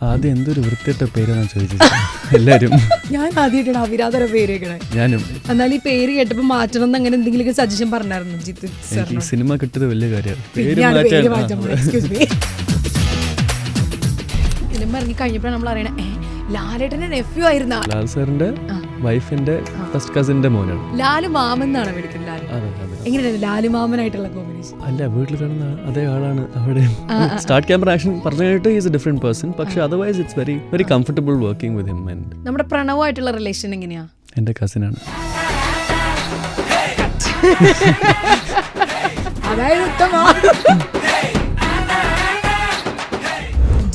ആദ്യം എന്തൊരു വൃത്തിയിട്ട പേരാണ് ചോദിച്ചത് എല്ലാരും. ഞാൻ ആദ്യമായിട്ടാണ് അവിരാധര പേര് കേൾക്കണേ. ഞാനും. എന്നാൽ ഈ പേര് കേട്ടപ്പോ മാറ്റണം എന്ന് അങ്ങനെ എന്തെങ്കിലും സജഷൻ പറഞ്ഞായിരുന്നു ജിത്ത് എനിക്ക് ഈ സിനിമ കിട്ടിയത് വലിയ കാര്യമാണ്. സിനിമ ഇറങ്ങി കഴിഞ്ഞപ്പോഴാണ് നമ്മൾ അറിയണേ ലാലേട്ടന്റെ നെഫ്യൂ ആയിരുന്ന ലാൽ സാറിന്റെ വൈഫിന്റെ ഫസ്റ്റ് കസിന്റെ മോനാണ്. ലാലു മാമെന്നാണ് വിളിക്കുന്നത്. എങ്ങനെയാണ് ലാലു മാമനായിട്ടുള്ള കോമ്പിനേഷൻ? അല്ല, വീട്ടിൽ കാണുന്ന അതേ ആളാണ് അവിടെ. സ്റ്റാർട്ട് ക്യാമറ ആക്ഷൻ പറഞ്ഞിട്ട് ഈസ് എ ഡിഫറെന്റ് പേഴ്സൺ. പക്ഷെ otherwise it's very very comfortable working with him. And നമ്മുടെ പ്രണവുമായിട്ടുള്ള റിലേഷൻ എങ്ങനെയാ? എന്റെ കസിനാണ്.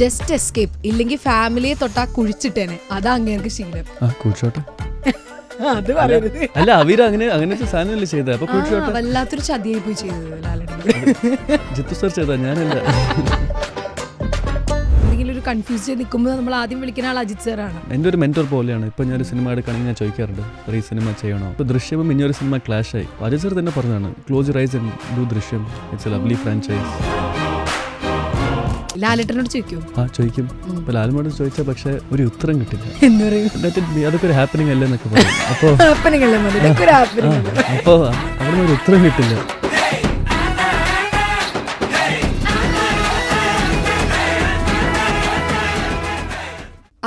ജസ്റ്റ് എസ്കേപ്പ് ഇല്ലെങ്കിൽ ഫാമിലിയെ തൊട്ടാ കുഴിച്ചിട്ടേനെ. അതാ അങ്ങേർക്ക് ശീലം. കുഴിച്ചോട്ടെ. അത് പറയരുത്. അല്ല, അവര് അങ്ങനത്തെ സാധനമല്ലേ ചെയ്തത്. അപ്പൊ കുഴിച്ചോട്ടെ. വല്ലാത്തൊരു ചതിയായി പോയി ചെയ്തത് ജിത്തു സർ ചെയ്താ, ഞാനല്ല. എന്തെങ്കിലും ഒരു കൺഫ്യൂസ് ചെയ്ത് നിൽക്കുമ്പോൾ നമ്മൾ ആദ്യം വിളിക്കുന്ന ആൾ അജിത് സാറാണ്. എൻ്റെ ഒരു മെന്റർ പോലെയാണ്. ഇപ്പൊ ഞാനൊരു സിനിമ എടുക്കുകയാണെങ്കിൽ ഞാൻ ചോദിക്കാറുണ്ട്, ഈ സിനിമ ചെയ്യണോ? ഇപ്പൊ ദൃശ്യവും ഇനിയൊരു സിനിമ ക്ലാഷ് ആയി. അജിത് സാർ തന്നെ പറഞ്ഞതാണ്, close your eyes and do Drishyam. It's a lovely franchise. ലാലേട്ടനോട് ചോദിക്കും. ചോദിക്കും. ഇപ്പൊ ലാലുമോട് ചോദിച്ചാൽ പക്ഷെ ഒരു ഉത്തരം കിട്ടില്ല. എന്ന് പറയും, അതൊക്കെ ഒരു ഹാപ്പനിങ് അല്ലേ എന്നൊക്കെ പറയും. അപ്പൊ അവിടെ ഒരു ഉത്തരം കിട്ടില്ല.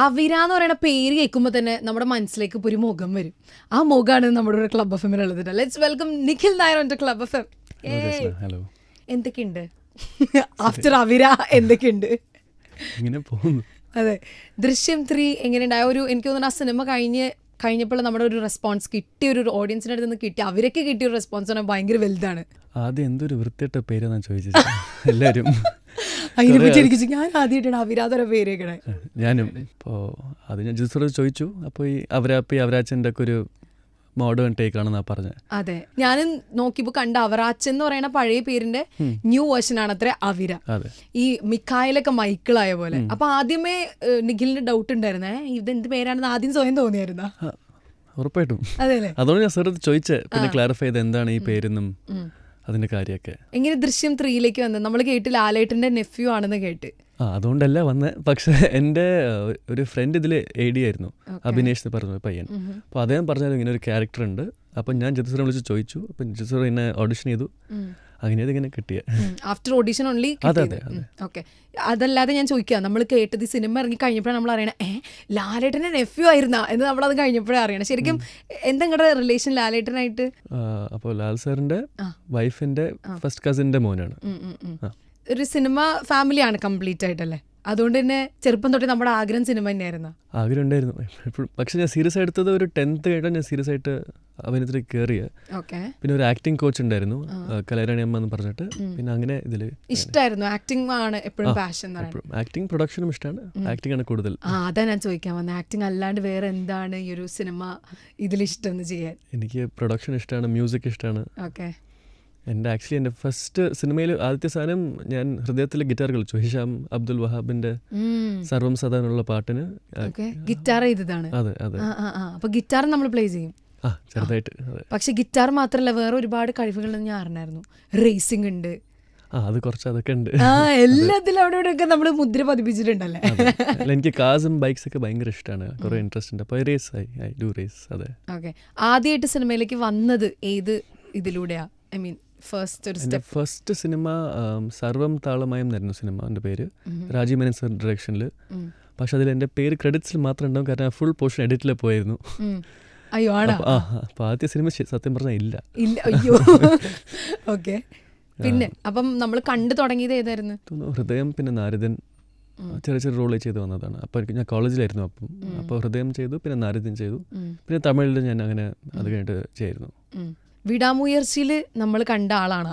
അവിര എന്ന് പറയുന്ന പേര് കേൾക്കുമ്പോൾ തന്നെ നമ്മുടെ മനസ്സിലേക്ക് ഒരു മുഖം വരും. ആ മുഖമാണ് നമ്മുടെ ഒരു ക്ലബ് എഫ് എമ്മിലുള്ളത്. Let's welcome Nikhil Nair on club F M. Hello, എന്തൊക്കെയുണ്ട് ആഫ്റ്റർ അവിര? എന്തൊക്കെയുണ്ട്? ഇങ്ങനെ പോകുന്നു. അതെ, ദൃശ്യം 3 എങ്ങനെയുണ്ടായ ഒരു, എനിക്ക് തോന്നുന്നു ആ സിനിമ കഴിഞ്ഞപ്പോൾ നമ്മുടെ ഒരു റെസ്പോൺസ് കിട്ടിയ ഒരു ഓഡിയൻസിൻ്റെ അടുത്ത് നിന്ന് കിട്ടി, അവരൊക്കെ കിട്ടിയ ഒരു റെസ്പോൺസ് ആണ് ഭയങ്കര വലുതാണ്. ആദ്യം എന്തൊരു വൃത്തിയിട്ട പേരാണ് ചോദിച്ചത് എല്ലാരും. അതിനെ പറ്റി എനിക്ക് ഞാൻ ആദ്യമായിട്ടാണ് അവിരാധര പേര് കേൾക്കണേ. ഞാനും. ഇപ്പോൾ അത് ഞാൻ ജിസോട് ചോദിച്ചു. അപ്പോൾ ഈ അവരാച്ചൻ്റെ ഒക്കെ ഒരു മോഡേൺ ടേക്ക് ആണെന്നാ പറഞ്ഞത്. അതെ, ഞാനും നോക്കിയപ്പോൾ കണ്ട അവറാച്ചൻ എന്ന് പറയുന്ന പഴയ പേരിന്റെ ന്യൂ വേർഷൻ ആണ് അത്ര അവിര. ഈ മിക്കായിലൊക്കെ മൈക്കിളായ പോലെ. അപ്പൊ ആദ്യമേ നിഖിലിന്റെ ഡൗട്ട് ഉണ്ടായിരുന്നേ, ഇതെന്ത് പേരാണെന്ന് ആദ്യം സ്വയം തോന്നിയായിരുന്ന? ഉറപ്പായിട്ടും. അതെല്ലേ, അതുകൊണ്ട് ഞാൻ സാർ ചോദിച്ചേ, പിന്നെ ക്ലാരിഫൈ ചെയ്ത് എന്താണ് ഈ പേരെന്നും അതിന്റെ കാര്യമൊക്കെ. എങ്ങനെ ദൃശ്യം 3 വന്നത്? നമ്മൾ കേട്ട് ലാലേട്ടന്റെ നെഫ്യൂ ആണെന്ന് കേട്ട്. അതുകൊണ്ടല്ല വന്നേ. പക്ഷെ എൻ്റെ ഒരു ഫ്രണ്ട് ഇതിൽ AD ആയിരുന്നു, അഭിനേഷ് എന്ന് പറഞ്ഞ പയ്യൻ. അപ്പോൾ അദ്ദേഹം പറഞ്ഞാലും ഇങ്ങനെ ഒരു ക്യാരക്ടർ ഉണ്ട്. അപ്പം ഞാൻ ജിത്തു സാറിനെ വിളിച്ച് ചോദിച്ചു. അപ്പം ജിത്തു സാർ എന്നെ ഓഡിഷൻ ചെയ്തു. അങ്ങനെയത് ഇങ്ങനെ കിട്ടിയ ആഫ്റ്റർ ഓഡിഷൻ ഓൺലി. അതെ. ഓക്കെ, അതല്ലാതെ ഞാൻ ചോദിക്കാം, നമ്മൾ കേട്ടത് ഈ സിനിമ ഇറങ്ങി കഴിഞ്ഞപ്പോഴാണ് നമ്മൾ അറിയണേ ലാലേട്ടൻ്റെ നെഫ്യൂ ആയിരുന്നാ എന്ന്. നമ്മളത് കഴിഞ്ഞപ്പോഴേ അറിയണം. ശരിക്കും എന്താ നിങ്ങളുടെ റിലേഷൻ ലാലേട്ടനായിട്ട്? അപ്പോൾ ലാൽ സാറിന്റെ വൈഫിന്റെ ഫസ്റ്റ് കസിന്റെ മോനാണ്. ഒരു സിനിമ ഫാമിലിയാണ് കംപ്ലീറ്റ് ആയിട്ടല്ലേ? അതുകൊണ്ട് തന്നെ ചെറുപ്പം തൊട്ട് നമ്മുടെ ആഗ്രഹം സിനിമ തന്നെയായിരുന്നു. ആഗ്രഹം ഉണ്ടായിരുന്നു എപ്പോഴും. പക്ഷെ ഞാൻ സീരിയസ് എടുത്തത് ഒരു 10th കഴിഞ്ഞാൽ ഞാൻ സീരിയസ് ആയിട്ട് അഭിനയത്തിലേക്ക് കയറിയ. പിന്നെ ഒരു ആക്ടിങ് കോച്ച് ഉണ്ടായിരുന്നു, കലൈരാണി അമ്മ എന്ന് പറഞ്ഞിട്ട്. പിന്നെ അങ്ങനെ ഇതില് ഇഷ്ടമായിരുന്നു. ആക്ടിങ് ആണ് എപ്പോഴും പാഷൻ. ആക്ടിങ് പ്രൊഡക്ഷനും ഇഷ്ടമാണ്. ആക്ടിങ് ആണ് കൂടുതൽ. അതാ ഞാൻ ചോദിക്കാൻ വന്നത്, ആക്ടിങ് അല്ലാണ്ട് വേറെ എന്താണ് ഈ ഒരു സിനിമ ഇതിലിഷ്ടം എന്ന് ചെയ്യാൻ? എനിക്ക് പ്രൊഡക്ഷൻ ഇഷ്ടമാണ്, മ്യൂസിക് ഇഷ്ടമാണ്. ഓക്കെ, എൻ്റെ ഫസ്റ്റ് സിനിമയിൽ ആദ്യത്തെ സാധനം ഞാൻ ഹൃദയത്തിൽ ഗിറ്റാർ കളിച്ചു. ഹിഷാം അബ്ദുൽ വഹാബിന്റെ സർവം സദാനുള്ള പാട്ടിന് ഗിറ്റാർ ചെയ്തതാണ്. അതെ. അപ്പൊ ഗിറ്റാർ നമ്മൾ പ്ലേ ചെയ്യും ചെറുതായിട്ട്. പക്ഷെ ഗിറ്റാർ മാത്രല്ല, വേറെ ഒരുപാട് കഴിവുകളെന്ന് ഞാൻ അറിഞ്ഞായിരുന്നു. റേസിംഗ് ഉണ്ട്, അത് കുറച്ച് അതൊക്കെ ഉണ്ട്. എല്ലാത്തിലും അവിടെ ഇവിടെയൊക്കെ നമ്മൾ മുദ്ര പതിപ്പിച്ചിട്ടുണ്ടല്ലേ. എനിക്ക് കാറും ബൈക്സ് ഒക്കെ ഭയങ്കര ഇഷ്ടമാണ്, കുറെ ഇൻട്രസ്റ്റ് ഉണ്ട്. അപ്പോൾ റേസ് ഐ ഡു റേസ്. അതെ. ഓക്കെ, ആദ്യമായിട്ട് സിനിമയിലേക്ക് വന്നത് ഏത് ഇതിലൂടെയാ? ഐ മീൻ ഫസ്റ്റ് സിനിമ സർവം താളമയം എന്നായിരുന്നു സിനിമ. എൻ്റെ പേര് രാജീവ് മേനൻ സർ ഡയറക്ഷനിൽ. പക്ഷെ അതിൽ എൻ്റെ പേര് ക്രെഡിറ്റ്സിൽ മാത്രം ഉണ്ടാവും, കാരണം ഫുൾ പോർഷൻ എഡിറ്റിൽ പോയിരുന്നു. അപ്പോൾ ആദ്യ സിനിമ സത്യം പറഞ്ഞാൽ ഇല്ല. അയ്യോ. ഓക്കെ, പിന്നെ അപ്പം നമ്മൾ കണ്ടു തുടങ്ങിയത് ഏതായിരുന്നു? ഹൃദയം, പിന്നെ നാരദൻ, ചെറിയ റോള് ചെയ്ത് വന്നതാണ്. അപ്പോൾ ഞാൻ കോളേജിലായിരുന്നു. അപ്പോൾ ഹൃദയം ചെയ്തു, പിന്നെ നാരദൻ ചെയ്തു, പിന്നെ തമിഴിൽ ഞാൻ അങ്ങനെ അത് കഴിഞ്ഞിട്ട് ചെയ്യായിരുന്നു. വിടാമുയർച്ചയിൽ നമ്മൾ കണ്ട ആളാണ്.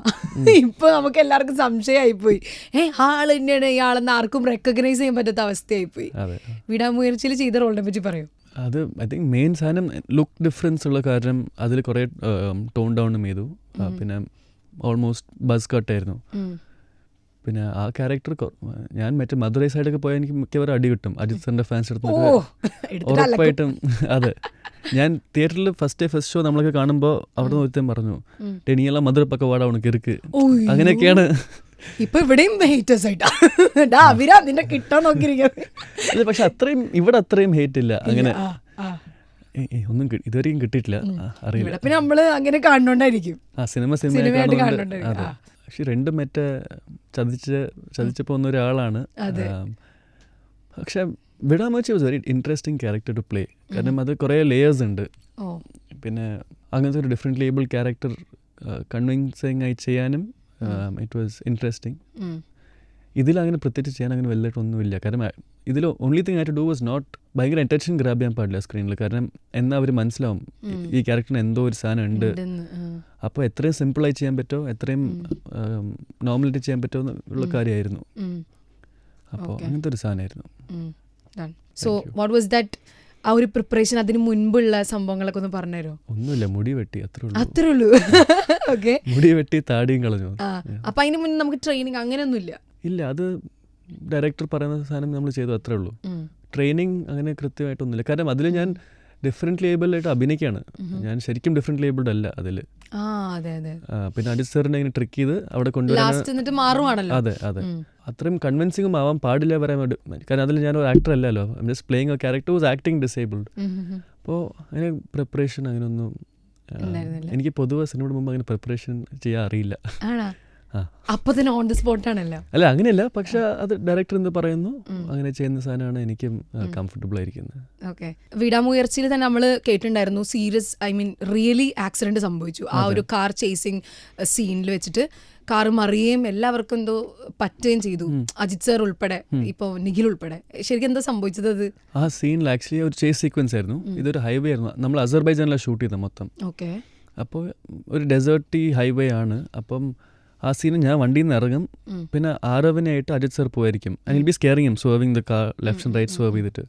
ഇപ്പൊ നമുക്ക് എല്ലാവർക്കും സംശയമായിപ്പോയി, ആൾ തന്നെയാണ് ഇയാളെന്ന് ആർക്കും റെക്കഗ്നൈസ് ചെയ്യാൻ പറ്റാത്ത അവസ്ഥയായിപ്പോയി. വിടാമുയർച്ചയിൽ ചെയ്ത റോളിനെ പറ്റി പറയൂ. അത് ഐ തിങ്ക് മെയിൻ സാധനം ലുക്ക് ഡിഫറൻസ് ഉള്ള കാരണം അതിൽ കുറേ ടോൺ ഡൗണും ചെയ്തു. പിന്നെ ഓൾമോസ്റ്റ് ബസ് കട്ടായിരുന്നു. പിന്നെ ആ ക്യാരക്ടർ ഞാൻ മറ്റേ മധുരൈ സൈഡൊക്കെ പോയാൽ എനിക്ക് മിക്കവാറും അടി കിട്ടും അജിത് സാറിന്റെ ഫാൻസ് എടുത്തൊക്കെ ഉറപ്പായിട്ടും. അതെ, ഞാൻ തിയേറ്ററിൽ ഫസ്റ്റ് ഷോ നമ്മളൊക്കെ കാണുമ്പോൾ അവിടെ നിന്ന് ഒരുത്തൻ പറഞ്ഞു, ടെനിയെല്ലാം മധുര പക്ക വാട ഉണക്ക് ഇருக்கு, അങ്ങനെയൊക്കെയാണ് ഇപ്പൊ ഇവിടെയും ഹേറ്റേഴ്സ് ആയിട്ടാ അവിര നിന്റെ കിട്ടാൻ നോക്കിയിരിക്കുന്നത്. പക്ഷെ ഇവിടെ അത്രയും ഹേറ്റ് ഇല്ല അങ്ങനെ. ഒന്നും ഇതുവരെയും കിട്ടിയിട്ടില്ല, അറിയില്ല. പിന്നെ നമ്മള് അങ്ങനെ കാണുന്നോണ്ടായിരിക്കും. സിനിമയായിട്ട് അതെ. പക്ഷെ രണ്ടും മറ്റേ ചതിച്ചു പോകുന്ന ഒരാളാണ്. പക്ഷെ Vidaamuyarchi was very interesting character to play. കാരണം അത് കുറേ ലേയേഴ്സ് ഉണ്ട്. പിന്നെ അങ്ങനത്തെ ഒരു ഡിഫറെൻറ്റ് ലേബിൾ ക്യാരക്ടർ കൺവിൻസിങ് ആയി ചെയ്യാനും ഇറ്റ് വാസ് ഇൻട്രസ്റ്റിംഗ്. ഇതിലങ്ങനെ പ്രത്യേകിച്ച് ചെയ്യാൻ അങ്ങനെ വലുതായിട്ടൊന്നുമില്ല. കാരണം ഇതിൽ only thing I to do was not ഭയങ്കര അറ്റൻഷൻ ഗ്രാബ് ചെയ്യാൻ പാടില്ല സ്ക്രീനിൽ. കാരണം എന്നാൽ അവർ മനസ്സിലാവും ഈ ക്യാരക്ടറിന് എന്തോ ഒരു സാധനം ഉണ്ട്. അപ്പോൾ എത്രയും സിമ്പിളായി ചെയ്യാൻ പറ്റുമോ, എത്രയും നോർമലായിട്ട് ചെയ്യാൻ പറ്റുമോ എന്നുള്ള കാര്യമായിരുന്നു. അപ്പോൾ അങ്ങനത്തെ ഒരു സാധനമായിരുന്നു. സോ വാട്ട് വാസ് ദാറ്റ്, ആ ഒരു പ്രിപ്പറേഷൻ, അതിന് മുൻപുള്ള സംഭവങ്ങളൊക്കെ ഒന്ന് പറഞ്ഞുതരോ? ഒന്നുമില്ല, മുടി വെട്ടി, അത്രേ ഉള്ളൂ. ഓക്കെ, മുടി വെട്ടി താടിയും കളഞ്ഞു. അപ്പൊ അതിന് മുന്നേ നമുക്ക് ട്രെയിനിങ് അങ്ങനെയൊന്നുമില്ല? ഇല്ല, അത് ഡയറക്ടർ പറയുന്ന സാധനം നമ്മൾ ചെയ്തു, അത്രേ ഉള്ളൂ. ട്രെയിനിങ് അങ്ങനെ കൃത്യമായിട്ടൊന്നുമില്ല. കാരണം അതിൽ ഞാൻ ഡിഫറെൻറ്റ് ലേബിളായിട്ട് അഭിനയിക്കുകയാണ്. ഞാൻ ശരിക്കും ഡിഫറെൻറ്റ് ലേബിൾഡ് അല്ല അതിൽ. പിന്നെ അജിത് സാറിനെ ഇങ്ങനെ ട്രിക്ക് ചെയ്ത് അവിടെ കൊണ്ടുവരാൻ. അതെ അതെ, അത്രയും കൺവിൻസിങ്ങും ആവാൻ പാടില്ല പറയാൻ വേണ്ടി. കാരണം അതിൽ ഞാൻ ഒരു ആക്ടർ അല്ലല്ലോ, I am just playing A character was acting disabled. അപ്പോൾ അങ്ങനെ പ്രിപ്പറേഷൻ അങ്ങനെയൊന്നും എനിക്ക് പൊതുവെ സിനിമയുടെ മുമ്പ് അങ്ങനെ പ്രിപ്പറേഷൻ ചെയ്യാൻ അറിയില്ല. അപ്പൊ തന്നെ ഓൺ ദി സ്പോട്ട് ആണല്ലോ? അല്ല, അങ്ങനെയല്ല. പക്ഷെ അത് ഡയറക്ടർ എന്ത് പറയുന്നു അങ്ങനെ ചെയ്യുന്ന സാധനമാണ് എനിക്കും കംഫർട്ടബിൾ ആയിരിക്കുന്നത്. ഓക്കെ, വിടാമുയർച്ചയിൽ തന്നെ നമ്മൾ കേട്ടിട്ടുണ്ടായിരുന്നു serious, I mean really accident സംഭവിച്ചു. ആ ഒരു കാർ ചേസിങ് സീനിൽ വെച്ചിട്ട് കാറ് മറിയുകയും എല്ലാവർക്കും എന്തോ പറ്റുകയും ചെയ്തു, അജിത് സാർ ഉൾപ്പെടെ, ഇപ്പൊ നിഖിൽ ഉൾപ്പെടെ. ശരിക്കും എന്താ സംഭവിച്ചത്? അത് ആ സീനിൽ ആക്ച്വലി ഒരു ചേസ് സീക്വൻസ് ആയിരുന്നു. ഇതൊരു ഹൈവേ ആയിരുന്നു. നമ്മൾ അസർബൈജാനിലാണ് ഷൂട്ട് ചെയ്തത് മൊത്തം. ഓക്കെ, അപ്പോൾ ഒരു ഡെസേർട്ടി ഹൈവേ ആണ്. അപ്പം ആ സീന് ഞാൻ വണ്ടിയിൽ നിന്ന് ഇറങ്ങും, പിന്നെ ആരവനായിട്ട് അജിത് സർ പോയിരിക്കും. And will be scaring him, swerving the car left and right swerve ചെയ്തിട്ട്.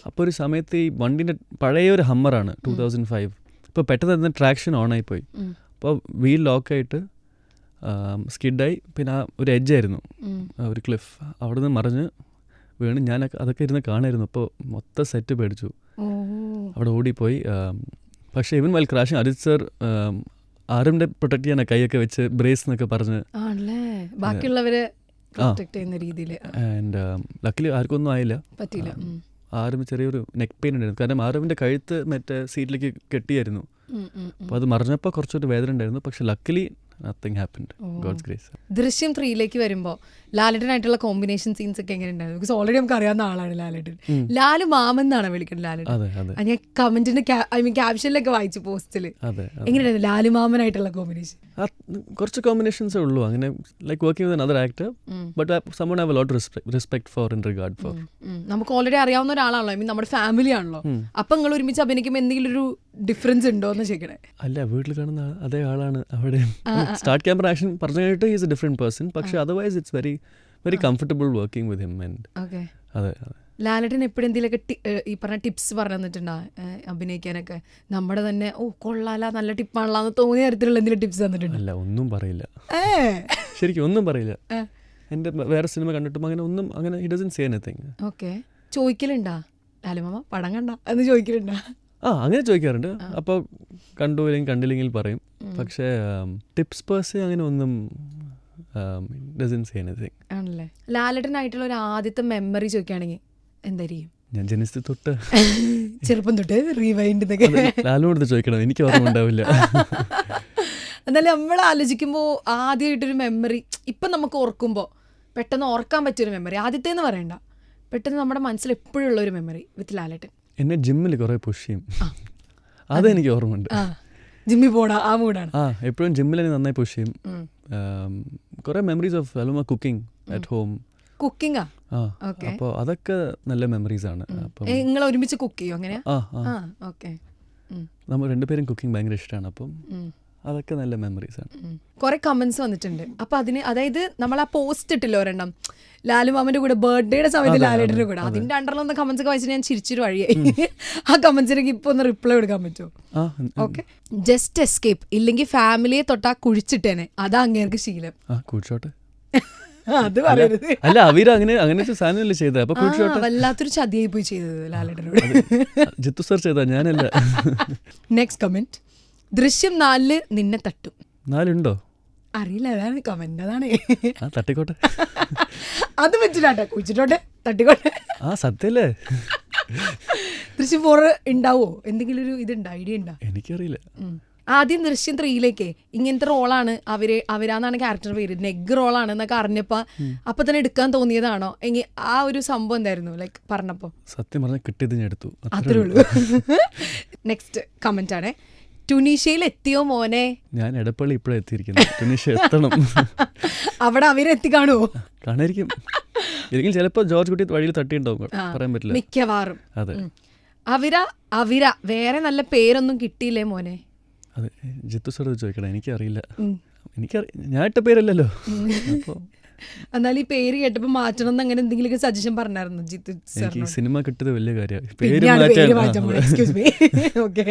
അപ്പോൾ ഒരു സമയത്ത് ഈ വണ്ടീൻ്റെ പഴയ ഒരു ഹമ്മറാണ് 2005. ഇപ്പോൾ പെട്ടെന്ന് തന്നെ ട്രാക്ഷൻ ഓണായിപ്പോയി. അപ്പോൾ വീൽ ലോക്കായിട്ട് സ്കിഡായി. പിന്നെ ആ ഒരു എഡ്ജായിരുന്നു, ഒരു ക്ലിഫ്, അവിടെ നിന്ന് മറിഞ്ഞ് വീണ്. ഞാൻ അതൊക്കെ ഇരുന്ന് കാണായിരുന്നു. അപ്പോൾ മൊത്തം സെറ്റ് പേടിച്ചു, അവിടെ ഓടിപ്പോയി. പക്ഷേ ഇവൻ വൈൽ ക്രാഷിങ് അജിത് സർ ആരുടെ പ്രൊട്ടക്ട് ചെയ്യാനാ കൈയൊക്കെ വെച്ച് ബ്രേസ് എന്നൊക്കെ പറഞ്ഞ് ബാക്കിയുള്ളവരെ ചെയ്യുന്ന രീതിയിൽ. ആൻഡ് ലക്കിലി ആർക്കൊന്നും ആയില്ല, പറ്റിയില്ല. ആരും ചെറിയൊരു നെക്ക് പെയിൻ ഉണ്ടായിരുന്നു. കാരണം ആരവിൻ്റെ കഴുത്ത് മറ്റേ സീറ്റിലേക്ക് കെട്ടിയായിരുന്നു. അപ്പോൾ അത് മറിഞ്ഞപ്പോൾ കുറച്ചൊരു വേദന ഉണ്ടായിരുന്നു. പക്ഷെ luckily nothing happened, God's grace. Drishyam 3 വരുമ്പോൾ ലാലേട്ടനായിട്ടുള്ള കോമ്പിനേഷൻ സീൻസ് ഒക്കെ എങ്ങനെയുണ്ടായിരുന്നു? ബിക്കോസ് ഓൾറെഡി നമുക്ക് അറിയാവുന്ന ആളാണ് ലാലേട്ടൻ. ലാലു മാമെന്നാണ് വിളിക്കുന്നത് ലാലേട്ടൻ. ഞാൻ കമന്റിന്റെ ഐ മീൻ ക്യാപ്ഷനിലൊക്കെ വായിച്ചു, പോസ്റ്റില്. എങ്ങനെയായിരുന്നു ലാലു മാമനായിട്ടുള്ള കോമ്പിനേഷൻ? കുറച്ച് കോമ്പിനേഷൻസേ ഉള്ളൂ അങ്ങനെ, like working with another actor, but someone I have a lot of respect for in regard for. നമുക്ക് ഓൾറെഡി അറിയാവുന്ന ഒരാളാണല്ലോ, ഐ മീൻ നമ്മുടെ ഫാമിലി ആണല്ലോ. അപ്പൊ നിങ്ങൾ ഒരുമിച്ച് അഭിനയിക്കുമ്പോൾ എന്തെങ്കിലും ഒരു ഡിഫറൻസ് ഉണ്ടോ എന്ന് ചോദിക്കണേ? അല്ല, വീട്ടിൽ കാണുന്ന അതേ ആളാണ് അവിടെ. സ്റ്റാർട്ട് ക്യാമറ ആക്ഷൻ പറഞ്ഞു കഴിഞ്ഞിട്ട് ഈസ് എ ഡിഫറെന്റ് പേഴ്സൺ. പക്ഷെ otherwise it's very very comfortable working with him. And അതെ, ലാലേട്ടൻ എപ്പോഴും എന്തെങ്കിലുമൊക്കെ ഈ പറഞ്ഞ ടിപ്സ് പറഞ്ഞു തന്നിട്ടുണ്ടോ അഭിനയിക്കാനൊക്കെ? നമ്മുടെ തന്നെ കൊള്ളാല, നല്ല ടിപ്പാണല്ലോ എന്ന് തോന്നിയ തരത്തിലുള്ള എന്തെങ്കിലും ടിപ്സ് തന്നിട്ടുണ്ടോ? അല്ല, ഒന്നും പറയില്ല, ശരിക്കും ഒന്നും പറയില്ല. എൻ്റെ വേറെ സിനിമ കണ്ടിട്ടും അങ്ങനെ ഒന്നും, അങ്ങനെ he doesn't say anything. Okay, ചോദിക്കലുണ്ടാ ലാലുമാമ പടം കണ്ട എന്ന് ചോദിക്കലുണ്ടാ? അങ്ങനെ ചോദിക്കാറുണ്ട്. അപ്പോൾ കണ്ടു അല്ലെങ്കിൽ കണ്ടില്ലെങ്കിൽ പറയും. പക്ഷേ ടിപ്സ് പേഴ്സേ അങ്ങനെ ഒന്നും ഡസൻറ്റ് സേ എനിത്തിങ്. ആണല്ലേ. ലാലേട്ടനായിട്ടുള്ള ഒരു ആദ്യത്തെ മെമ്മറി ചോദിക്കുകയാണെങ്കിൽ എന്തായിരിക്കും? ഞാൻ ജനിച്ചത് തൊട്ട് ചെറുപ്പം തൊട്ട് റീവൈൻഡ് ലാലോട് ചോദിക്കണം, എനിക്ക് ഓർമ്മ ഉണ്ടാവില്ല. എന്നാലും നമ്മൾ ആലോചിക്കുമ്പോൾ ആദ്യമായിട്ടൊരു മെമ്മറി ഇപ്പം നമുക്ക് ഓർക്കുമ്പോൾ പെട്ടെന്ന് ഓർക്കാൻ പറ്റിയൊരു മെമ്മറി, ആദ്യത്തേന്ന് പറയണ്ട, പെട്ടെന്ന് നമ്മുടെ മനസ്സിൽ എപ്പോഴും ഉള്ളൊരു മെമ്മറി വിത്ത് ലാലേട്ടൻ. എന്നെ ജിമ്മിൽ കുറേ പുഷ് ചെയ്യും, അതെനിക്ക് ഓർമ്മയുണ്ട്. ജിമ്മിൽ പോടാ ആ മൂടാണ്. എപ്പോഴും ജിമ്മിൽ എന്നെ നന്നായി പുഷ് ചെയ്യും. കുറേ മെമ്മറീസ് ഓഫ് അലുമ കുക്കിംഗ് അറ്റ് ഹോം. കുക്കിംഗാ? അപ്പോൾ അതൊക്കെ നല്ല മെമ്മറീസ് ആണ്. നിങ്ങൾ ഒരുമിച്ച് കുക്ക് ചെയ്യും അങ്ങനെയാ? ഓക്കെ, നമ്മൾ രണ്ടുപേരും കുക്കിംഗ് ഭയങ്കര ഇഷ്ടമാണ്. അപ്പം അതൊക്കെ നല്ല മെമ്മറീസ് ആണ്. കുറെ കമന്റ്സ് വന്നിട്ടുണ്ട്. അപ്പൊ അതിന്, അതായത് നമ്മൾ ആ പോസ്റ്റ് ഇട്ടില്ലോ ഒരെണ്ണം ലാലു മാമന്റെ കൂടെ ബർത്ത്ഡേയുടെ സമയത്ത് ലാലേട്ടന്റെ കൂടെ, അതിന്റെ അണ്ടറിലൊന്ന് കമന്റ്സ് ഒക്കെ വായിച്ചിട്ട് ഞാൻ ചിരിച്ചൊരു വഴിയായി. ആ കമന്റ്സിലേക്ക് ഇപ്പൊ ഒന്ന് റിപ്ലൈ കൊടുക്കാൻ പറ്റുമോ? ഓക്കെ, ജസ്റ്റ് എസ്കേപ്പ് ഇല്ലെങ്കിൽ ഫാമിലിയെ തൊട്ടാ കുഴിച്ചിട്ടേനെ, അതാ അങ്ങേർക്ക് ശീലം. കുഴിച്ചോട്ടെ, അത് പറയരുത്. അല്ല, അവര് അങ്ങനത്തെ സാധനമല്ലേ ചെയ്തത്. അപ്പൊ വല്ലാത്തൊരു ചതിയായി പോയി ചെയ്തത് ലാലേട്ടനോട്. ജിത്തു സർ ചെയ്താ, ഞാനല്ല. നെക്സ്റ്റ് കമന്റ്, ദൃശ്യം 4 നിന്നെ തട്ടും. 4 ഉണ്ടോ? അറിയില്ല, അതാണ് കമന്റ്, അതാണ്. ആ തട്ടിക്കോട്ടെ, അത് പറ്റില്ലാട്ടെ, കുഴിച്ചിട്ടോട്ടെ, തട്ടിക്കോട്ടെ. ആ സത്യല്ലേ. ദൃശ്യം 4 ഉണ്ടാവോ? എന്തെങ്കിലും ഒരു ഇതുണ്ടോ, ഐഡിയ ഉണ്ടോ? എനിക്കറിയില്ല. ആദ്യം ദൃശ്യം 3 ഇങ്ങനത്തെ റോളാണ് അവരാന്നാണ് ക്യാരക്ടർ പേര്, നെഗ് റോളാണ് എന്നൊക്കെ അറിഞ്ഞപ്പോ അപ്പൊ തന്നെ എടുക്കാൻ തോന്നിയതാണോ? എങ്കിൽ ആ ഒരു സംഭവം എന്തായിരുന്നു ലൈക്ക് പറഞ്ഞപ്പോ? സത്യം പറഞ്ഞാൽ കിട്ടിയത് ഞാൻ എടുത്തു, അത്രേ ഉള്ളൂ. നെക്സ്റ്റ് കമന്റ് ആണ്, ടുണീഷ്യയിൽ എത്തിയോ മോനെ? ഞാൻ എടപ്പള്ളി ഇപ്പോഴാണ് എത്തിയിരിക്കുന്നത്, ടുണീഷ്യ എത്തണം. അവിടെ അവരെത്തി കാണുമോ? കാണായിരിക്കും, ഇല്ലെങ്കിൽ ചിലപ്പോൾ ജോർജ് കുട്ടി വഴിയിൽ തട്ടിയിട്ടുണ്ടാവും, പറയാൻ പറ്റില്ല. മിക്കവാറും. അതെ. അവിര വേറെ നല്ല പേരൊന്നും കിട്ടിയില്ലേ മോനെ? അതെ, ജിത്തു സാർ ചോദിക്കണം, എനിക്കറിയില്ല. ഞാൻ ഇട്ട പേരല്ലല്ലോ. അപ്പോൾ എന്നാൽ ഈ പേര് കേട്ടപ്പോൾ മാറ്റണം എന്ന് അങ്ങനെ എന്തെങ്കിലും സജഷൻ പറഞ്ഞായിരുന്നു ജിത്തു സാർ? എനിക്ക് ഈ സിനിമ കിട്ടിയത് വലിയ കാര്യമാണ്. ഓക്കെ.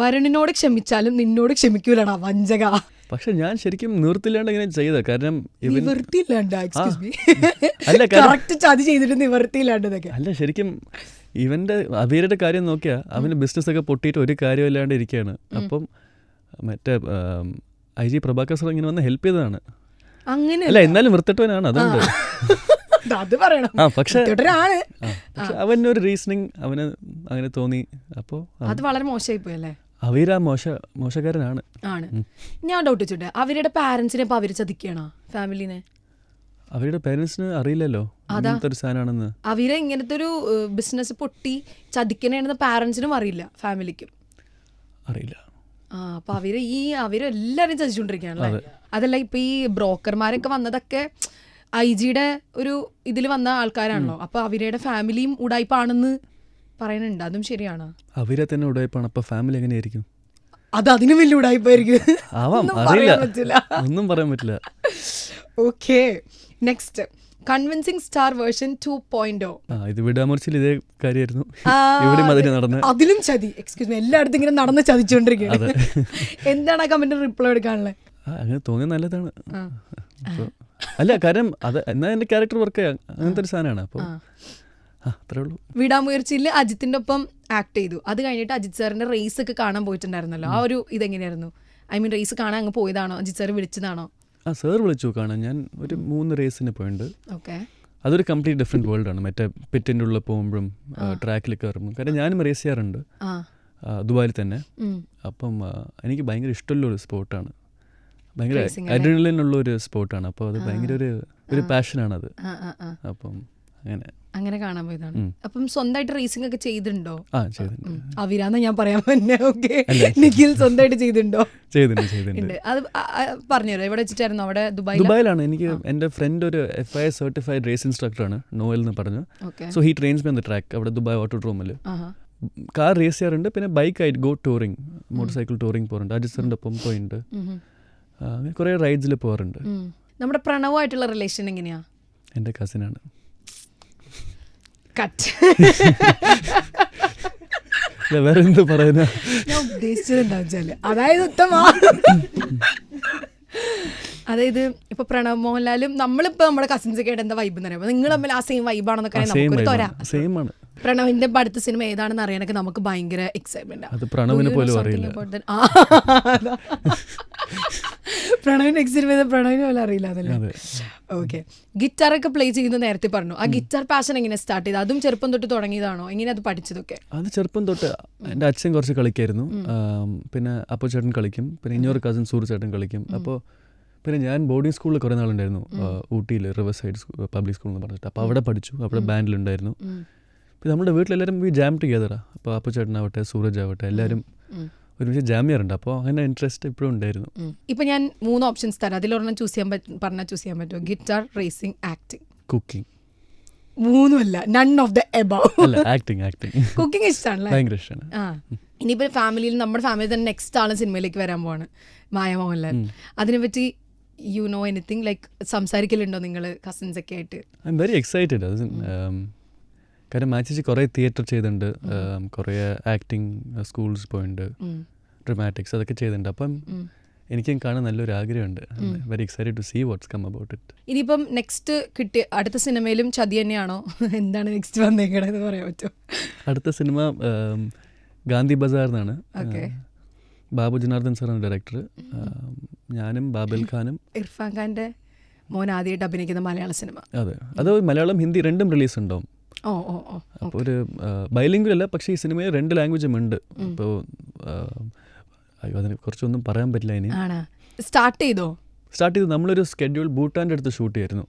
വരുണിനോട് ക്ഷമിച്ചാലും നിന്നോട് ക്ഷമിക്കൂലടാ വഞ്ചക. പക്ഷെ ഞാൻ ശരിക്കും നിവൃത്തില്ലാണ്ട് ഇങ്ങനെ ചെയ്ത, കാരണം ചതി ചെയ്തിട്ട് നിവർത്തിയില്ലാണ്ട്. അല്ല, ശരിക്കും ഇവന്റെ അവരുടെ കാര്യം നോക്കിയാൽ അവന് ബിസിനസ് ഒക്കെ പൊട്ടിയിട്ട് ഒരു കാര്യമില്ലാണ്ട് ഇരിക്കുകയാണ്. അപ്പം മറ്റേ IG പ്രഭാകർ സാർ ഇങ്ങനെ വന്ന് ഹെൽപ്പ് ചെയ്തതാണ്. അങ്ങനെ അല്ല, എന്നാലും വൃത്തിട്ടവനാണ്, അതുകൊണ്ട്. അത് പറയണം. പക്ഷെ അവനൊരു റീസണിങ് അവന് അങ്ങനെ തോന്നി. അപ്പോൾ അത് വളരെ മോശമായി പോയല്ലേ? അവീര മോശക്കാരനാണ്. ആണ്. ഞാൻ ഡൗട്ട് വെച്ചിട്ട് അവരുടെ പാരന്റ്സിനെ ഇപ്പൊ അവര് ചതിക്കണോ ഫാമിലിനെ? അവരുടെ പേരൻസിന് അറിയില്ലല്ലോ ഇങ്ങനത്തെ ഒരു സാധനമാണെന്ന്. അവരെ ഇങ്ങനത്തെ ഒരു ബിസിനസ് പൊട്ടി ചതിക്കണേണെന്ന് പാരന്റ്സിനും അറിയില്ല, ഫാമിലിക്കും അറിയില്ല. അപ്പൊ അവരെല്ലാരും ചതിച്ചുകൊണ്ടിരിക്കുകയാണല്ലേ? അതല്ല, ഇപ്പൊ ഈ ബ്രോക്കർമാരൊക്കെ വന്നതൊക്കെ IG-യുടെ ഒരു ഇതിൽ വന്ന ആൾക്കാരാണല്ലോ. അപ്പൊ അവരുടെ ഫാമിലിയും ഉടായ്പാണെന്ന് പറയുന്നുണ്ട്, അതും ശരിയാണോ? അവരെ തന്നെ ഉടായ്പാണ്, അപ്പൊ ഫാമിലി എങ്ങനെയായിരിക്കും? അത് അതിനും വലിയ ഉടായ്പായിരിക്കും. അറിയില്ല, ഒന്നും പറയാൻ പറ്റില്ല. Okay, next convincing star version 2.0. ഇത് വിടാമറിച്ചിൽ ഇതേ കാര്യമായിരുന്നു, ഇവിടെ അതിന് നടന്ന അതിലും ചതി. എക്സ്ക്യൂസ് മീ, എല്ലായിടത്തും ഇങ്ങനെ നടന്ന് ചതിച്ചുകൊണ്ടിരിക്കുകയാണ്. എന്താണ് ആ കമന്റ് റിപ്ലൈ എടുക്കാനുള്ളത്? അങ്ങനെ തോന്നിയത് നല്ലതാണ്. അല്ല, കാരണം അത് എന്നാ എന്റെ ക്യാരക്ടർ വർക്ക് ചെയ്യാം, അങ്ങനത്തെ ഒരു സാധനമാണ്. അപ്പോൾ അത്രേ ഉള്ളൂ. വിടാമുയർച്ചയിൽ അജിത്തിന്റെ ഒപ്പം ആക്ട് ചെയ്തു. അത് കഴിഞ്ഞിട്ട് അജിത് സാറിന്റെ റേസ് ഒക്കെ കാണാൻ പോയിട്ടുണ്ടായിരുന്നല്ലോ. ആ ഒരു ഇതെങ്ങനെയായിരുന്നു? ഐ മീൻ, റേസ് കാണാൻ അങ്ങ് പോയതാണോ, അജിത് സാർ വിളിച്ചതാണോ? സാർ വിളിച്ചു കാണാൻ. ഞാൻ ഒരു 3 റേസിന് പോയിട്ടുണ്ട്. ഓക്കെ. അതൊരു കംപ്ലീറ്റ് ഡിഫറെൻറ്റ് വേൾഡാണ്. മറ്റേ പിറ്റിൻ്റെ ഉള്ളിൽ പോകുമ്പോഴും ട്രാക്കിൽ കയറുമ്പോഴും. കാരണം ഞാനും റേസ് ചെയ്യാറുണ്ട് ദുബായിൽ തന്നെ. അപ്പം എനിക്ക് ഭയങ്കര ഇഷ്ടമുള്ളൊരു സ്പോർട്ടാണ്, ഭയങ്കര അഡ്രിനലിനുള്ള ഒരു സ്പോർട്ടാണ്. അപ്പോൾ അത് ഭയങ്കര ഒരു പാഷനാണത്. അപ്പം അങ്ങനെ കാണാൻ പോയതാണ്. അപ്പം സ്വന്തമായിട്ട് റേസിംഗ് ഒക്കെ ചെയ്തിട്ടുണ്ടോ? ചെയ്തിട്ടുണ്ട്. അവിരാന്ന് ഞാൻ പറയാൻ പറ്റേ. ഓക്കെ, നിഖിൽ സ്വന്തമായിട്ട് ചെയ്തിട്ടുണ്ടോ? ചെയ്തിട്ടുണ്ട്. അത് പറഞ്ഞുതരോ, എവിടെ വെച്ചിട്ടായിരുന്നു? അവിടെ ദുബായിലാണ്. എനിക്ക് എൻ്റെ ഫ്രണ്ട് ഒരു FIA സർട്ടിഫൈഡ് റേസ് ഇൻസ്ട്രക്ടറാണ്, നോയൽ എന്ന് പറഞ്ഞു. So he trains me on the track. അവിടെ ദുബായ് ഓട്ടോഡ്രോമിൽ കാർ റേസ് ചെയ്യാറുണ്ട്. പിന്നെ ബൈക്കായിട്ട് go touring, motorcycle touring പോകാറുണ്ട്. അജിത് സാറിൻ്റെ ഒപ്പം പോയിട്ടുണ്ട്. അങ്ങനെ കുറേ റൈഡ്സിൽ പോകാറുണ്ട്. നമ്മുടെ പ്രണവുമായിട്ടുള്ള റിലേഷൻ എങ്ങനെയാ? എൻ്റെ കസിനാണ്. വേറെ എന്ത് പറയുന്ന ഞാൻ ഉദ്ദേശിച്ചത് അതായത് ഉത്തമ, അതായത് ഇപ്പൊ പ്രണവ് മോഹൻലാലും നമ്മളിപ്പോ നമ്മുടെ കസിൻസ് ഒക്കെ ആയിട്ട് എന്താ വൈബ് എന്ന് പറയുമ്പോൾ നിങ്ങൾ തമ്മിൽ ആ സെയിം വൈബാണെന്നൊക്കെ നമുക്കൊരു തൊര. പ്രണവിന്റെ അടുത്ത സിനിമ ഏതാണെന്ന് അറിയാനൊക്കെ നമുക്ക് ഭയങ്കര എക്സൈറ്റ്മെന്റ്. പ്രണവിന് പോലും അറിയില്ല. പ്രണവിന് എക്സൈറ്റ്മെന്റ് പ്രണവിന് പോലും അറിയില്ല അതല്ലേ? ഓക്കെ. ഗിറ്റാറൊക്കെ പ്ലേ ചെയ്യുന്നത് നേരത്തെ പറഞ്ഞു. ആ ഗിറ്റാർ പാഷൻ എങ്ങനെ സ്റ്റാർട്ട് ചെയ്ത്? അതും ചെറുപ്പം തൊട്ട് തുടങ്ങിയതാണോ? എങ്ങനെ അത് പഠിച്ചതൊക്കെ? അത് ചെറുപ്പം തൊട്ട് എൻ്റെ അച്ഛൻ കുറച്ച് കളിക്കായിരുന്നു. പിന്നെ അപ്പു ചേട്ടൻ കളിക്കും. പിന്നെ ഇനിയൊരു കസിൻ സൂര്യ ചേട്ടൻ കളിക്കും. അപ്പോൾ പിന്നെ ഞാൻ ബോർഡിംഗ് സ്കൂളിൽ കുറേ നാളുണ്ടായിരുന്നു, ഊട്ടിയിൽ റിവർ സൈഡ് പബ്ലിക് സ്കൂൾ എന്ന് പറഞ്ഞിട്ട്. അപ്പോൾ അവിടെ പഠിച്ചു, അവിടെ ബാൻഡിലുണ്ടായിരുന്നു. പിന്നെ നമ്മുടെ വീട്ടിലെല്ലാവരും ഈ ജാം ടുഗെദറാ. അപ്പോൾ അപ്പു ചേട്ടനാവട്ടെ സൂരജ് ആവട്ടെ എല്ലാവരും ഒരുമിച്ച് ജാം ചെയ്യാറുണ്ട്. അപ്പോൾ അങ്ങനെ ഇൻട്രസ്റ്റ് ഇപ്പോഴും ഉണ്ടായിരുന്നു. ഇപ്പം ഞാൻ 3 ഓപ്ഷൻസ് തരാം, അതിലൊരെണ്ണം ചൂസ് ചെയ്യാൻ പറ്റുമോ? Guitar, racing, acting. Cooking. 3 none of the above. Acting. Cooking ഇഷ്ടമാണല്ലേ? ഭയങ്കര ഇഷ്ടമാണ്. ഇനിയിപ്പോൾ ഫാമിലിയിൽ നമ്മുടെ ഫാമിലി തന്നെ നെക്സ്റ്റ് ആള് സിനിമയിലേക്ക് വരാൻ പോവാണ്, മായ മോഹൻലാൽ. അതിനെപ്പറ്റി യു നോ എനിത്തിങ്, ലൈക്ക് സംസാരിക്കലുണ്ടോ നിങ്ങൾ കസിൻസ് ഒക്കെ ആയിട്ട്? I am very excited. കാരണം മാച്ചേച്ചി കുറേ തിയേറ്റർ ചെയ്തിട്ടുണ്ട്, കുറേ ആക്ടിങ് സ്കൂൾസ് പോയിട്ടുണ്ട്, ഡ്രമാറ്റിക്സ് അതൊക്കെ ചെയ്തിട്ടുണ്ട്. അപ്പം എനിക്കും കാണാൻ നല്ലൊരു ആഗ്രഹമുണ്ട്. Very excited to see what's come about it. ഇനിയിപ്പം നെക്സ്റ്റ് കിട്ടിയ അടുത്ത സിനിമയിലും ചതി തന്നെയാണോ? എന്താണ് നെക്സ്റ്റ് വന്നേക്കണെന്ന് പറയാൻ പറ്റുമോ? അടുത്ത സിനിമ ഗാന്ധി ബസാർ എന്നാണ്. ബാബു ജനാർദ്ദൻ സാറാണ് ഡയറക്ടർ. ഞാനും ബാബൽ ഖാനും. ഇർഫാൻ ഖാൻ്റെ മോൻ ആദ്യമായിട്ട് അഭിനയിക്കുന്ന മലയാള സിനിമ. അതെ, അത് മലയാളം ഹിന്ദി രണ്ടും റിലീസ് ഉണ്ടാവും. അപ്പോൾ ഒരു ബൈലിംഗ്വൽ അല്ല, പക്ഷേ ഈ സിനിമയിൽ 2 ലാംഗ്വേജും ഉണ്ട്. ഇപ്പോൾ അതിനെ കുറിച്ചൊന്നും പറയാൻ പറ്റില്ല. ഇനി സ്റ്റാർട്ട് ചെയ്തു. നമ്മളൊരു സ്കെഡ്യൂൾ ഭൂട്ടാൻ്റെ അടുത്ത് ഷൂട്ട് ചെയ്യായിരുന്നു.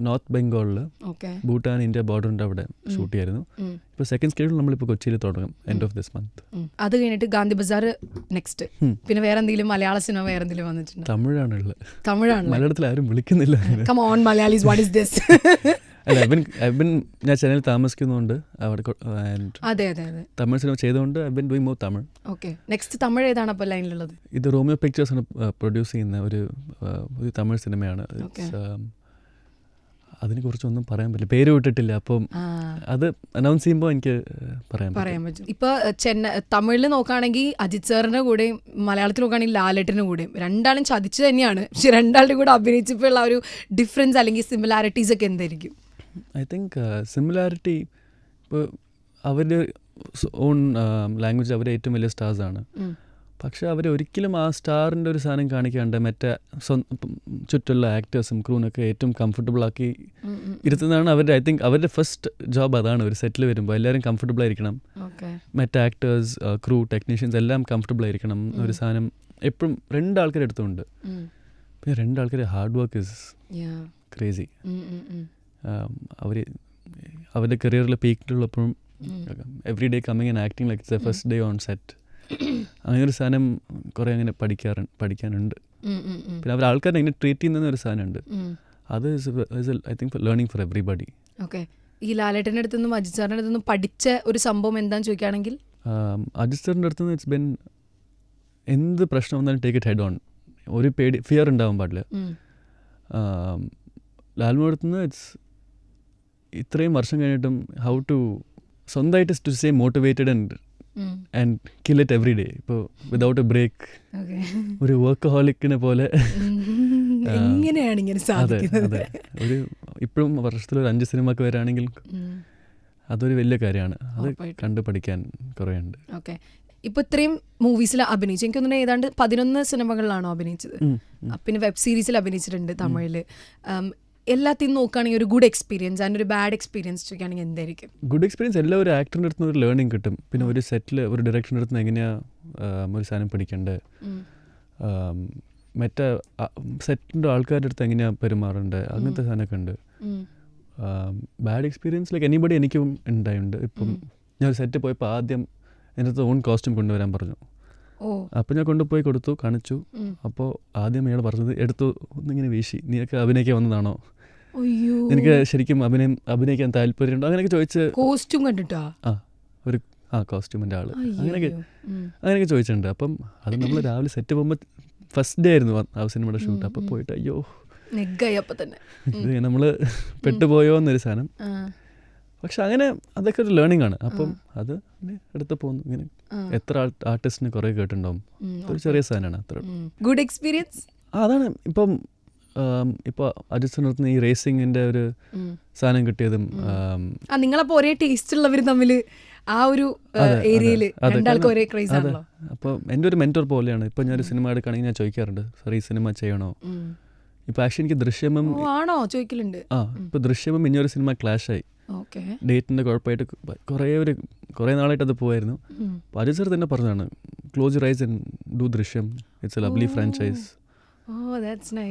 നോർത്ത് ബംഗാളിൽ ഭൂട്ടാൻ ഇന്ത്യ ബോർഡറിൻ്റെ അവിടെ ഷൂട്ട് ചെയ്യായിരുന്നു. ഇപ്പോൾ സെക്കൻഡ് സ്കെഡ്യൂൾ നമ്മളിപ്പോൾ കൊച്ചിയിൽ തുടങ്ങും എൻഡ് ഓഫ് ദിസ് മന്ത്. അത് കഴിഞ്ഞിട്ട് ഗാന്ധി ബസാർ നെക്സ്റ്റ്. പിന്നെ വേറെ എന്തെങ്കിലും മലയാള സിനിമ വേറെ എന്തെങ്കിലും വന്നിട്ടുണ്ട്? തമിഴാണുള്ളത്. മലയാളത്തിൽ ആരും വിളിക്കുന്നില്ല. Come on Malayalis, what is this? അല്ല, ഞാൻ ചെന്നൈയിൽ താമസിക്കുന്നതുകൊണ്ട് അവിടെ തമിഴ് സിനിമ ചെയ്തുകൊണ്ട് I been doing more Tamil. Okay, next Tamil ഏതാണ് അപ്പോൾ ലൈനിലുള്ളത്? ഇത് റോമിയോ പിക്ചേഴ്സ് ആണ് പ്രൊഡ്യൂസ് ചെയ്യുന്ന ഒരു തമിഴ് സിനിമയാണ്. അതിനെക്കുറിച്ചൊന്നും പറയാൻ പറ്റില്ല, പേര് വിട്ടിട്ടില്ല. അപ്പം അത് അനൗൺസ് ചെയ്യുമ്പോൾ എനിക്ക് പറയാൻ പറ്റും. ഇപ്പോൾ തമിഴിൽ നോക്കുകയാണെങ്കിൽ അജിത് സാറിൻ്റെ കൂടെയും മലയാളത്തിൽ നോക്കുകയാണെങ്കിൽ ലാലേട്ടൻ്റെ കൂടെയും രണ്ടാളും ചതിച്ച് തന്നെയാണ്. പക്ഷെ രണ്ടാളുടെ കൂടെ അഭിനയിച്ചപ്പോൾ ഉള്ള ഒരു ഡിഫറൻസ് അല്ലെങ്കിൽ സിമിലാരിറ്റീസ് ഒക്കെ എന്തായിരിക്കും? ഐ തിങ്ക് സിമിലാരിറ്റി ഇപ്പോൾ അവരുടെ ഓൺ ലാംഗ്വേജ് അവരെ ഏറ്റവും വലിയ സ്റ്റാർസാണ്. പക്ഷെ അവർ ഒരിക്കലും ആ സ്റ്റാറിൻ്റെ ഒരു സാധനം കാണിക്കാണ്ട് മറ്റേ ചുറ്റുള്ള ആക്ടേഴ്സും ക്രൂനൊക്കെ ഏറ്റവും കംഫർട്ടബിൾ ആക്കി ഇരുത്തുന്നതാണ് അവരുടെ. ഐ തിങ്ക് അവരുടെ ഫസ്റ്റ് ജോബ് അതാണ്. ഒരു സെറ്റിൽ വരുമ്പോൾ എല്ലാവരും കംഫർട്ടബിൾ ആയിരിക്കണം. മറ്റേ ആക്ടേഴ്സ്, ക്രൂ, ടെക്നീഷ്യൻസ് എല്ലാം കംഫർട്ടബിൾ ആയിരിക്കണം. ഒരു സാധനം എപ്പോഴും 2 ആൾക്കാർ എടുത്തുകൊണ്ട്. പിന്നെ 2 ആൾക്കാർ ഹാർഡ് വർക്ക് ഇസ് ക്രേസി. അവരുടെ കരിയറിൽ പീക്കിലുള്ളപ്പോഴും every day coming and acting like it's a first day on set. അങ്ങനെ ഒരു സാധനം കുറേ അങ്ങനെ പഠിക്കാനുണ്ട്. പിന്നെ അവർ ആൾക്കാരെ എങ്ങനെ ട്രീറ്റ് ചെയ്യുന്ന ഒരു സാധനമുണ്ട്. അത് I think learning four everybody. Okay, ഈ ലാലേട്ടൻ്റെ അടുത്തുനിന്നും അജിത് സാറിൻ്റെ അടുത്തുനിന്നും പഠിച്ച ഒരു സംഭവം എന്താണെന്ന് ചോദിക്കുകയാണെങ്കിൽ? അജിത് സാറിൻ്റെ അടുത്തുനിന്ന് ഇറ്റ്സ് ബെൻ എന്ത് പ്രശ്നം വന്നാലും ടേക്ക് ഇറ്റ് ഹെഡ് ഓൺ. ഒരു ഫിയർ ഉണ്ടാവാൻ പാടില്ല. ലാൽമോൻ്റെ അടുത്തുനിന്ന് ഇറ്റ്സ് ഇത്രയും വർഷം കഴിഞ്ഞിട്ടും ഹൗ ടു സ്വന്തമായിട്ട് to stay motivated and kill it every day. ഇപ്പോൾ വിതൗട്ട് എ ബ്രേക്ക്, ഒരു വർക്കഹോളിക്കിനെ പോലെ. അതെ, ഒരു ഇപ്പോഴും വർഷത്തിലൊരു 5 സിനിമക്ക് വരാണെങ്കിൽ അതൊരു വലിയ കാര്യമാണ്. അത് കണ്ടു പഠിക്കാൻ കുറേ ഉണ്ട്. ഓക്കെ, ഇപ്പോൾ ഇത്രയും മൂവീസിൽ അഭിനയിച്ചു. എനിക്ക് തോന്നുന്നു ഏതാണ്ട് 11 സിനിമകളിലാണോ അഭിനയിച്ചത്? പിന്നെ വെബ് സീരീസിൽ അഭിനയിച്ചിട്ടുണ്ട് തമിഴിൽ. എല്ലാത്തിൽ നോക്കുകയാണെങ്കിൽ ഒരു ഗുഡ് എക്സ്പീരിയൻസ് ആൻഡ് ഒരു ബാഡ് എക്സ്പീരിയൻസ് ചോദിക്കുകയാണെങ്കിൽ എന്തായിരിക്കും? ഗുഡ് എക്സ്പീരിയൻസ് എല്ലാം ഒരു ആക്ടറിൻ്റെ അടുത്ത് ഒരു ലേണിംഗ് കിട്ടും. പിന്നെ ഒരു സെറ്റിൽ ഒരു ഡയറക്ടറിൻ്റെ അടുത്ത് എങ്ങനെയാണ് ഒരു സാധനം പഠിക്കേണ്ടത്, മറ്റേ സെറ്റിൻ്റെ ആൾക്കാരുടെ അടുത്ത് എങ്ങനെയാണ് പെരുമാറേണ്ടത്, അങ്ങനത്തെ സാധനമൊക്കെ ഉണ്ട്. ബാഡ് എക്സ്പീരിയൻസ് ലൈക്ക് എനിബഡി എനിക്കും ഉണ്ടായിട്ടുണ്ട്. ഇപ്പം ഞാൻ ഒരു സെറ്റ് പോയപ്പോൾ ആദ്യം എൻ്റെ അടുത്ത് ഓൺ കോസ്റ്റ്യൂം കൊണ്ടുവരാൻ പറഞ്ഞു. അപ്പോൾ ഞാൻ കൊണ്ടുപോയി കൊടുത്തു, കാണിച്ചു. അപ്പോൾ ആദ്യം അയാൾ പറഞ്ഞത് എടുത്തു ഒന്നിങ്ങനെ വീശി, നീയൊക്കെ അഭിനയിക്കാൻ വന്നതാണോ, എനിക്ക് ശരിക്കും അഭിനയിക്കാൻ താല്പര്യമുണ്ടോ, അങ്ങനെയൊക്കെ ചോദിച്ച്. കോസ്റ്റ്യൂം കണ്ടിട്ടാ? ഒരു കോസ്റ്റ്യൂമിൻ്റെ ആള് അങ്ങനെയൊക്കെ ചോദിച്ചിട്ടുണ്ട്. അപ്പം അത് നമ്മൾ രാവിലെ സെറ്റ് പോകുമ്പോൾ ഫസ്റ്റ് ഡേ ആയിരുന്നു ആ സിനിമയുടെ ഷൂട്ട്. അപ്പോൾ പോയിട്ട് അയ്യോ ഇത് നമ്മൾ പെട്ടുപോയോ എന്നൊരു സാധനം. പക്ഷെ അങ്ങനെ അതൊക്കെ ഒരു ലേണിംഗ് ആണ്. അപ്പം അത് എടുത്ത് പോകുന്നു. ഇങ്ങനെ എത്ര ആർട്ടിസ്റ്റിന് കുറേ കേട്ടിട്ടുണ്ടാവും. ഒരു ചെറിയ സാധനമാണ് അത്ര. ഗുഡ് എക്സ്പീരിയൻസ് അതാണ്. ഇപ്പം ഇപ്പോൾ അജിത് നടത്തുന്ന ഈ റേസിങ്ങിൻ്റെ ഒരു സാധനം കിട്ടിയതും. നിങ്ങളപ്പോൾ ഒരേ ടേസ്റ്റ് ഉള്ളവർ തമ്മിൽ ആ ഒരു ഏരിയയിൽ രണ്ടാൾക്കും ഒരേ ക്രേസ് ആണല്ലോ. അപ്പോൾ എൻ്റെ ഒരു മെൻറ്റർ പോലെയാണ്. ഇപ്പം ഞാനൊരു സിനിമ എടുക്കുകയാണെങ്കിൽ ഞാൻ ചോദിക്കാറുണ്ട്, സാർ ഈ സിനിമ ചെയ്യണോ. ഇപ്പോൾ ആക്ച്വലി എനിക്ക് ദൃശ്യമം ആണോ ചോദിക്കലുണ്ട്. ഇപ്പോൾ ദൃശ്യമം ഇനിയൊരു സിനിമ ക്ലാഷായി. ഡേറ്റിൻ്റെ കുഴപ്പമായിട്ട് കുറേ നാളായിട്ട് അത് പോയായിരുന്നു. അപ്പോൾ അജിത് സാർ തന്നെ പറഞ്ഞതാണ്, close your eyes and do Drishyam, it's a lovely franchise.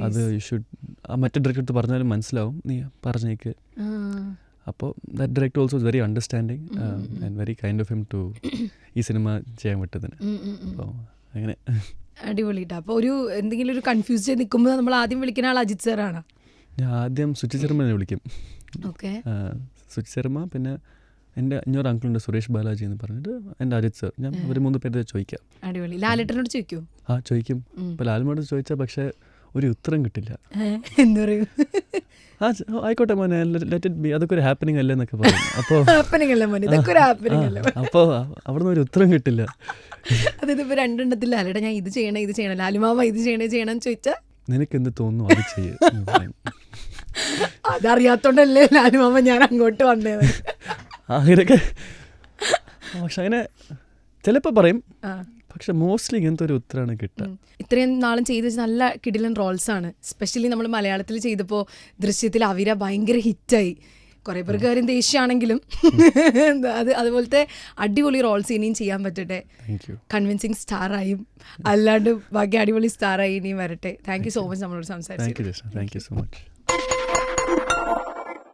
അത് യു ഷുഡ്. മറ്റേ ഡയറക്ടർ അടുത്ത് പറഞ്ഞാലും മനസ്സിലാവും, നീ പറഞ്ഞേക്ക്. അപ്പോൾ that director also is very understanding and very kind of him to ഈ സിനിമ ചെയ്യാൻ വിട്ടതിന്. അപ്പോൾ അങ്ങനെ അടിപൊളിയിട്ടാ. അപ്പോൾ ഒരു എന്തെങ്കിലും ഒരു കൺഫ്യൂസ് ചെയ്ത് നിൽക്കുമ്പോൾ നമ്മൾ ആദ്യം വിളിക്കുന്ന ആൾ അജിത് സാറാണ്. ഞാൻ ആദ്യം സുചി ശർമ്മനെ വിളിക്കും. സുചി ശർമ്മ, പിന്നെ എൻ്റെ ഇഞ്ഞൊരു അങ്കിളുണ്ട് സുരേഷ് ബാലാജി എന്ന് പറഞ്ഞിട്ട്, എൻ്റെ അജിത് സർ. ഞാൻ ഒരു 3 പേര് ചോദിക്കാം. അടിപൊളി. ലാലേട്ടനോട് ചോദിക്കൂ? ചോദിക്കും. ഇപ്പോൾ ലാലിനോട് ചോദിച്ചാൽ പക്ഷേ ഒരു ഉത്തരം കിട്ടില്ല. എന്ത് പറയും? ആയിക്കോട്ടെ മോനെ, ലെറ്റ് ഇറ്റ് ബി, അതൊക്കെ ഒരു ഹാപ്പനിങ് അല്ലേ എന്നൊക്കെ പറയും. അപ്പോൾ അപ്പോൾ അവിടെ നിന്ന് ഒരു ഉത്തരം കിട്ടില്ല. അതായത് ഇപ്പോൾ 2 എണ്ണത്തിൽ ലാലേട്ടാ ഞാൻ ഇത് ചെയ്യണം, ലാലുമാമ ഇത് ചെയ്യണം ചോദിച്ചാൽ നിനക്ക് എന്ത് തോന്നുന്നു അത് ചെയ്യും. അതറിയാത്തോണ്ടല്ലേ ലാലുമാമ ഞാൻ അങ്ങോട്ട് വന്നേ. അങ്ങനെയൊക്കെ. പക്ഷെ അങ്ങനെ ചിലപ്പോൾ പറയും, പക്ഷെ മോസ്റ്റ്ലി ഇങ്ങനത്തെ ഒരു ഉത്തരമാണ് കിട്ടുക. ഇത്രയും നാളും ചെയ്ത് നല്ല കിടിലൻ റോൾസ് ആണ്. സ്പെഷ്യലി നമ്മൾ മലയാളത്തിൽ ചെയ്തപ്പോൾ ദൃശ്യത്തിൽ അവിര ഭയങ്കര ഹിറ്റായി. കുറേ പേർക്ക് കാര്യം ദേഷ്യമാണെങ്കിലും അതുപോലത്തെ അടിപൊളി റോൾസ് ഇനിയും ചെയ്യാൻ പറ്റട്ടെ. കൺവിൻസിങ് സ്റ്റാറായും അല്ലാണ്ട് ബാക്കി അടിപൊളി സ്റ്റാറായി ഇനിയും വരട്ടെ. താങ്ക് യു സോ മച്ച് നമ്മളോട് സംസാരിച്ചു. Thank you so much.